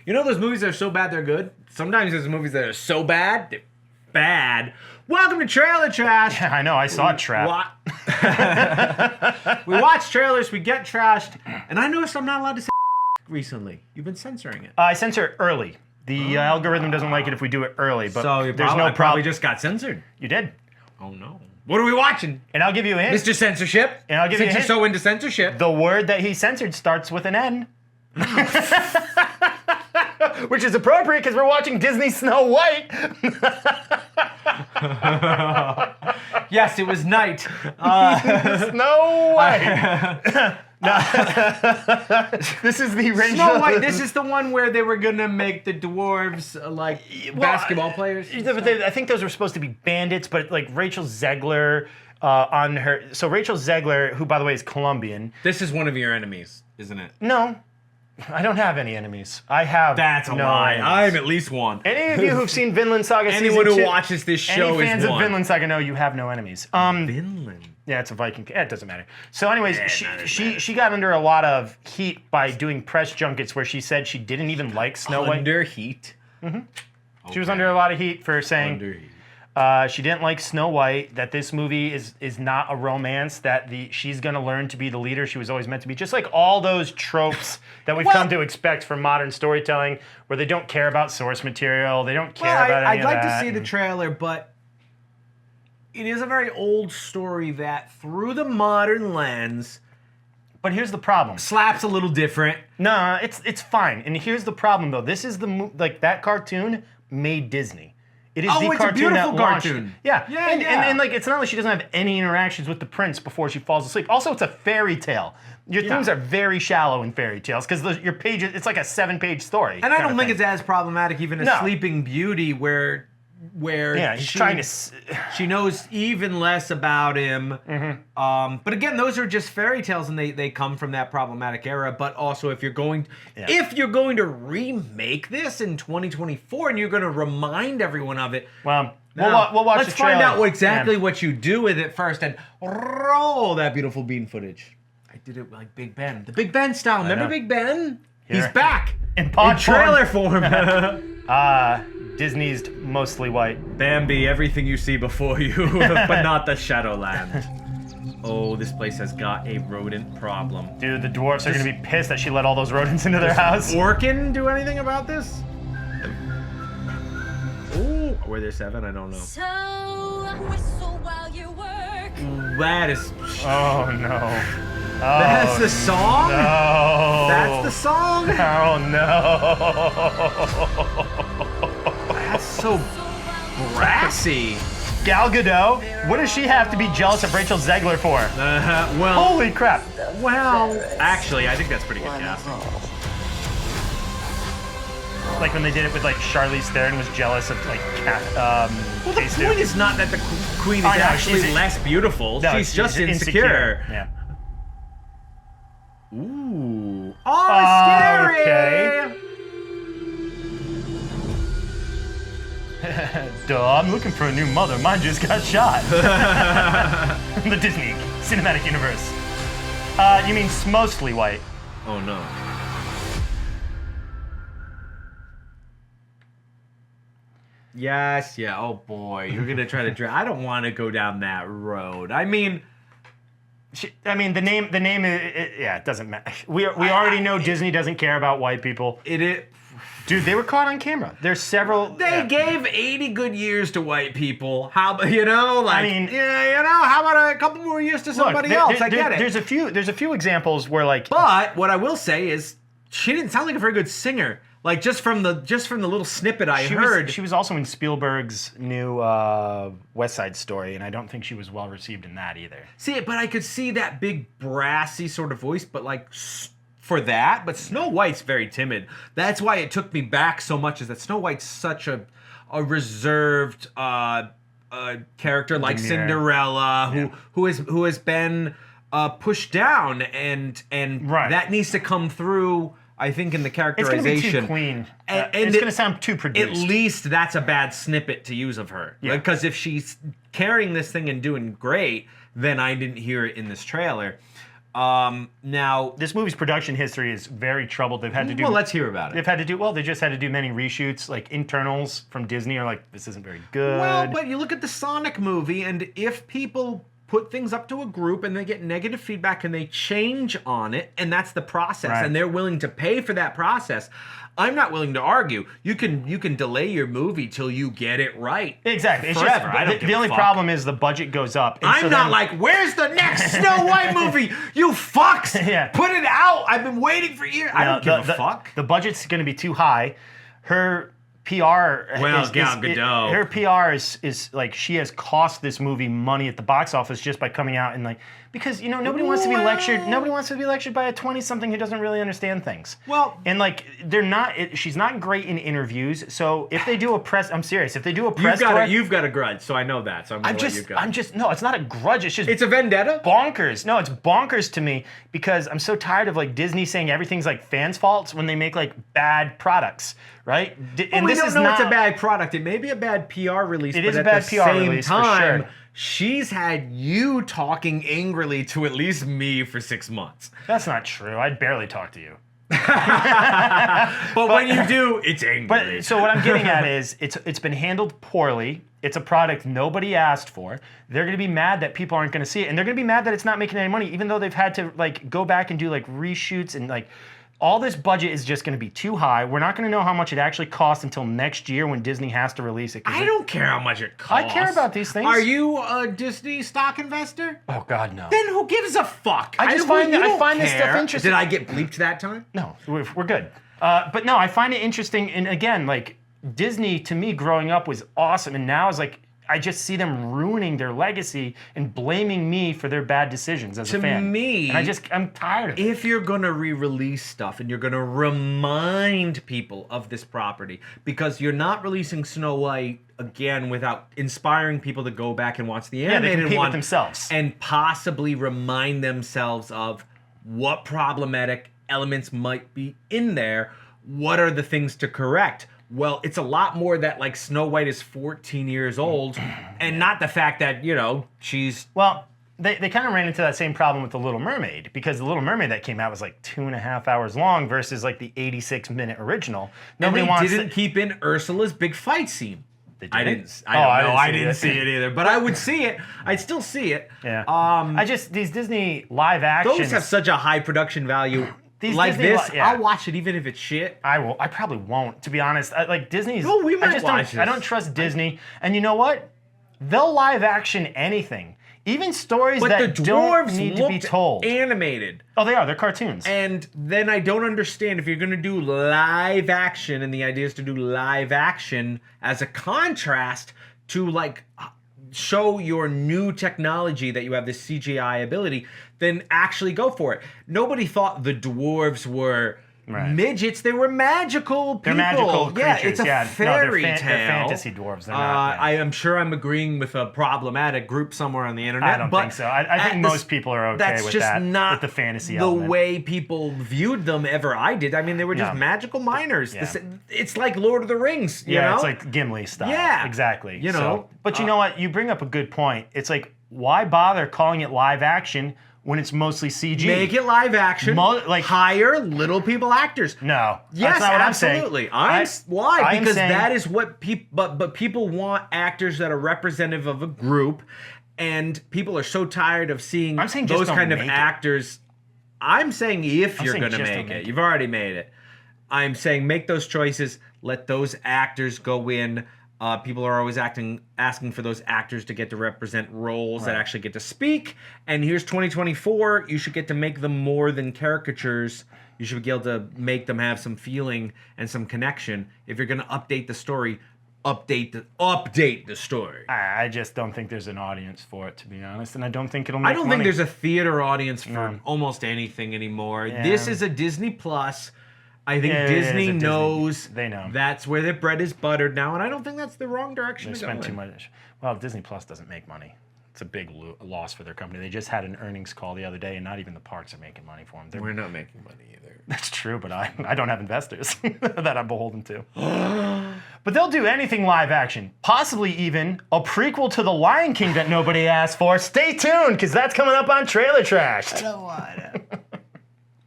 You know those movies that are so bad they're good? Sometimes there's movies that are so bad, they're bad. Welcome to Trailer Trash. I know, I saw Trap. We watch trailers, we get trashed, and I noticed I'm not allowed to say recently. You've been censoring it. I censor it early. The algorithm doesn't like it if we do it early, but So there's no probably problem. just got censored. You did. Oh no. What are we watching? And I'll give you a hint. Mr. Censorship. And I'll give you a Since hint. you're so into censorship. The word that he censored starts with an N. Which is appropriate because we're watching Disney Snow White. Yes, it was night. Snow White. This is the Rachel. Snow White. This is the one where they were gonna make the dwarves basketball players. I think those were supposed to be bandits, but like Rachel Zegler on her. So Rachel Zegler, who by the way is Colombian. This is one of your enemies, isn't it? No, I don't have any enemies. I have. That's a no lie. enemies. I'm at least one. Any of you who've seen Vinland Saga Anyone season who 2, watches this show any fans is of one. Vinland Saga know you have no enemies. Vinland. Yeah, it's a Viking. It doesn't matter. So, anyways, Yeah, she got under a lot of heat by doing press junkets where she said she didn't even like Snow White. Under heat. She was under a lot of heat for saying Under heat. she didn't like Snow White. That this movie is not a romance. That she's gonna learn to be the leader she was always meant to be. Just like all those tropes that we've come to expect from modern storytelling, where they don't care about source material, they don't care about any I'd of like that. to see the trailer, but it is a very old story that, through the modern lens, But here's the problem. slaps a little different. No, it's fine. And here's the problem though. This is that cartoon made Disney. It is Oh, the it's a cartoon beautiful that launched. cartoon. Yeah. Yeah, and, yeah. And like it's not like she doesn't have any interactions with the prince before she falls asleep. Also, it's a fairy tale. Your things are very shallow in fairy tales because your pages, it's like a 7-page story. And I don't think it's as problematic even as No. Sleeping Beauty, where he's trying to. she knows even less about him. But again, those are just fairy tales, and they come from that problematic era. But also, if you're going to remake this in 2024 and you're going to remind everyone of it, Well, now, we'll watch let's the trailer. find out exactly what you do with it first, and roll that beautiful bean footage. I did it like Big Ben, the Big Ben style. Remember know. Big Ben? Here. He's back In pod trailer form. Disney's mostly white. Bambi, everything you see before you, but not the Shadowland. Oh, this place has got a rodent problem. Dude, the dwarfs are going to be pissed that she let all those rodents into their house. Orkin do anything about this? Ooh, were there 7? I don't know. So whistle while you work. That is. Oh, no. Oh, That's the song? No. That's the song? Oh, no. That's so brassy. Gal Gadot, what does she have to be jealous of Rachel Zegler for? Well, Holy crap. actually, I think that's pretty good casting. Like when they did it with like Charlize Theron was jealous of like Well, the Casey. point is not that the queen is I know, actually she's- less beautiful. No, she's just insecure. Yeah. Ooh. Oh, scary! Okay. Duh, I'm looking for a new mother. Mine just got shot. The Disney Cinematic Universe. You mean mostly white? Oh, no. Yes, yeah. Oh, boy. You're going to try to... I don't want to go down that road. I mean... The name it doesn't matter. We already know Disney doesn't care about white people. Dude, they were caught on camera. There's several. They gave 80 good years to white people. How about, how about a couple more years to somebody else? I get it. There's a few examples where like. But what I will say is, she didn't sound like a very good singer. Like just from the little snippet I heard. She was also in Spielberg's new West Side Story, and I don't think she was well received in that either. See, but I could see that big brassy sort of voice, but like for that. But Snow White's very timid. That's why it took me back so much. Is that Snow White's such a reserved character like Cinderella, who has been pushed down, and that needs to come through. I think in the characterization, it's going to be too clean. It's going to sound too produced. At least that's a bad snippet to use of her. Yeah. Because if she's carrying this thing and doing great, then I didn't hear it in this trailer. Now, This movie's production history is very troubled. They've had to do. well, let's hear about it. They've had to do. Well, they just had to do many reshoots. Like internals from Disney are like, this isn't very good. Well, but you look at the Sonic movie, and if people put things up to a group and they get negative feedback and they change on it, and that's the process, Right. and they're willing to pay for that process, I'm not willing to argue. You can delay your movie till you get it right. Exactly. It's Forever. just I don't give the a only fuck. problem is the budget goes up. And I'm so not then- like, where's the next Snow White movie? You fucks! Yeah. Put it out! I've been waiting for years. I don't give a fuck. The budget's going to be too high. Her PR Well, Gal Gadot. her PR is like, she has cost this movie money at the box office just by coming out and like, because nobody wants to be lectured. Nobody wants to be lectured by a 20-something who doesn't really understand things. Well- and like she's not great in interviews. So if they do a press, I'm serious. If they do a press tour, You've got a grudge, so I know that. So I'm gonna let you go. no, it's not a grudge. It's just It's a vendetta. bonkers. No, it's bonkers to me because I'm so tired of like Disney saying everything's like fans' faults when they make like bad products, right? And we don't know it's a bad product. It may be a bad PR release. It but is a at bad the PR same release, for time, sure. she's had you talking angrily to at least me for 6 months. That's not true. I barely talk to you. But when you do, it's angry. But so what I'm getting at is it's been handled poorly. It's a product nobody asked for. They're going to be mad that people aren't going to see it, and they're going to be mad that it's not making any money, even though they've had to like go back and do like reshoots and like. All this budget is just going to be too high. We're not going to know how much it actually costs until next year when Disney has to release it. I don't care how much it costs. I care about these things. Are you a Disney stock investor? Oh God, no. Then who gives a fuck? I just don't- find you I don't find this stuff care. interesting. Did I get bleeped that time? No, we're good. But no, I find it interesting. And again, like Disney to me growing up was awesome, and now is like I just see them ruining their legacy and blaming me for their bad decisions as a fan. To me, and I'm tired of it. if you're gonna re-release stuff and you're gonna remind people of this property, because you're not releasing Snow White again without inspiring people to go back and watch the Yeah, they animated compete one with themselves. and possibly remind themselves of what problematic elements might be in there. What are the things to correct? Well, it's a lot more that like Snow White is 14 years old, and not the fact that she's. Well, they kind of ran into that same problem with The Little Mermaid, because The Little Mermaid that came out was like 2.5 hours long versus like the 86-minute original. Nobody wants didn't keep in Ursula's big fight scene. They I didn't? didn't. I don't know. I didn't see see it either, but I would see it. I'd still see it. Yeah. These Disney live actions. Those have such a high production value. These like Disney this, yeah. I'll watch it even if it's shit. I will. I probably won't, to be honest. Like Disney's. No, we might I just watch don't. I this. don't trust Disney. And you know what? They'll live action anything, even stories But that the don't dwarves need to be looked told. animated. Oh, they are. They're cartoons. And then I don't understand if you're going to do live action, and the idea is to do live action as a contrast to like show your new technology that you have this CGI ability, then actually go for it. Nobody thought the dwarves were Right. midgets. They were magical people. They're magical Yeah, creatures. it's a No, fairy they're tale. fantasy dwarves. They're not. Yeah. I am sure I'm agreeing with a problematic group somewhere on the internet. I don't but think so. I at think the most people are okay that's with just that. not With the fantasy the element. way people viewed them ever. I did. I mean, they were just No. magical miners. Yeah. It's like Lord of the Rings. You Yeah, know? it's like Gimli style. Yeah. Exactly. You know, But you know what? You bring up a good point. It's like, why bother calling it live action when it's mostly CG? Make it live action. Hire little people actors. No. Yes, that's not what absolutely. I'm saying. Why? I'm Because saying- that is what people. But people want actors that are representative of a group, and people are so tired of seeing I'm saying just those don't kind of make it. actors. I'm saying if you're saying going to just make don't it, make it. you've already made it. I'm saying make those choices. Let those actors go in. People are always asking for those actors to get to represent roles that actually get to speak. And here's 2024. You should get to make them more than caricatures. You should be able to make them have some feeling and some connection. If you're going to update the story, update the story. I just don't think there's an audience for it, to be honest, and I don't think it'll make I don't money. think there's a theater audience for No. almost anything anymore. Yeah. This is a Disney Plus. I think Yeah, it is a Disney Disney. knows They know. that's where their bread is buttered now, and I don't think that's the wrong direction They to go spend too in. much. Well, Disney Plus doesn't make money. It's a big loss for their company. They just had an earnings call the other day, and not even the parks are making money for them. We're not making money either. That's true, but I don't have investors that I'm beholden to. But they'll do anything live action, possibly even a prequel to The Lion King that nobody asked for. Stay tuned, because that's coming up on Trailer Trashed. I don't want it.